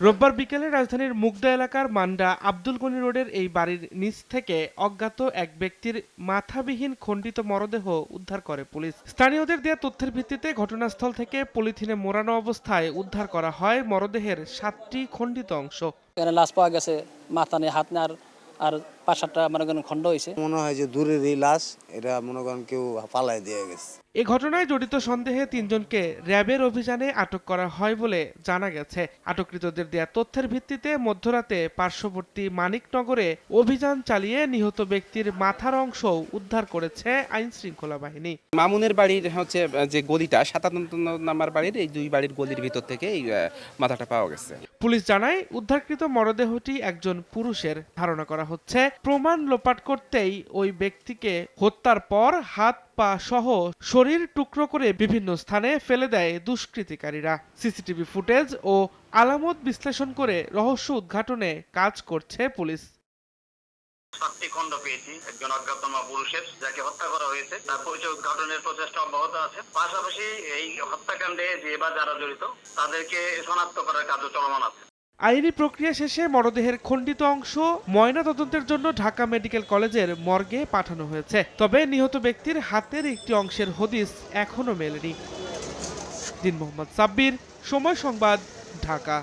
রোববার বিকেলে রাজধানীর মুগদা এলাকার মান্ডা আব্দুল গনি রোডের এই বাড়ির নিচ থেকে অজ্ঞাত এক ব্যক্তির মাথাবিহীন খণ্ডিত মরদেহ উদ্ধার করে পুলিশ। স্থানীয়দের দেয়া তথ্যের ভিত্তিতে ঘটনাস্থল থেকে পলিথিনে মোড়ানো অবস্থায় উদ্ধার করা হয় মরদেহের 7টি খণ্ডিত অংশ। এখানে লাশ পাওয়া গেছে, মাথা নেই, হাত নেই, আর 5-7টা মনে করেন খণ্ড হয়েছে। মনে হয় যে দূরেরই লাশ, এটা মনে করেন কেউ পালায় দিয়ে গেছে। এ ঘটনায় জড়িত সন্দেহে 3 জনকে র্যাবের অভিযানে আটক করা হয় বলে জানা গেছে। আটককৃতদের দেয়া তথ্যের ভিত্তিতে মধ্যরাতে পার্শ্ববর্তী মানিকনগরে অভিযান চালিয়ে নিহত ব্যক্তির মাথার অংশ উদ্ধার করেছে আইন শৃঙ্খলা বাহিনী। মামুনের বাড়ির হচ্ছে যে গলিটা 57 নাম্বার বাড়ির, এই 2 বাড়ির গলির ভিতর থেকে এই মাথাটা পাওয়া গেছে। পুলিশ জানায় উদ্ধারকৃত মরদেহটি একজন পুরুষের। ধারণা করা হচ্ছে প্রমাণ লোপাট করতেই ওই ব্যক্তিকে হত্যার পর হাত পা সহ শরীর টুকরো করে বিভিন্ন স্থানে ফেলে দেয় দুষ্কৃতিকারীরা। সিসিটিভি ফুটেজ ও আলামত বিশ্লেষণ করে রহস্য উদ্ঘাটনে কাজ করছে পুলিশ। 7টি খণ্ড পেয়েছি একজন অজ্ঞাতনামা পুরুষের, যাকে হত্যা করা হয়েছে। তার পরিচয় উদ্ঘাটনের প্রচেষ্টা অব্যাহত আছে। পাশাপাশি এই হত্যাকাণ্ডে যে বা যারা জড়িত তাদেরকে শনাক্ত করার কাজও চলমান আছে। আইনি প্রক্রিয়া শেষে মরদেহের খণ্ডিত অংশ ময়নাতদন্তের জন্য ঢাকা মেডিকেল কলেজের মর্গে পাঠানো হয়েছে। তবে নিহত ব্যক্তির হাতের একটি অংশের হদিস এখনো মেলেনি। দিন মোহাম্মদ সাব্বির, সময় সংবাদ, ঢাকা।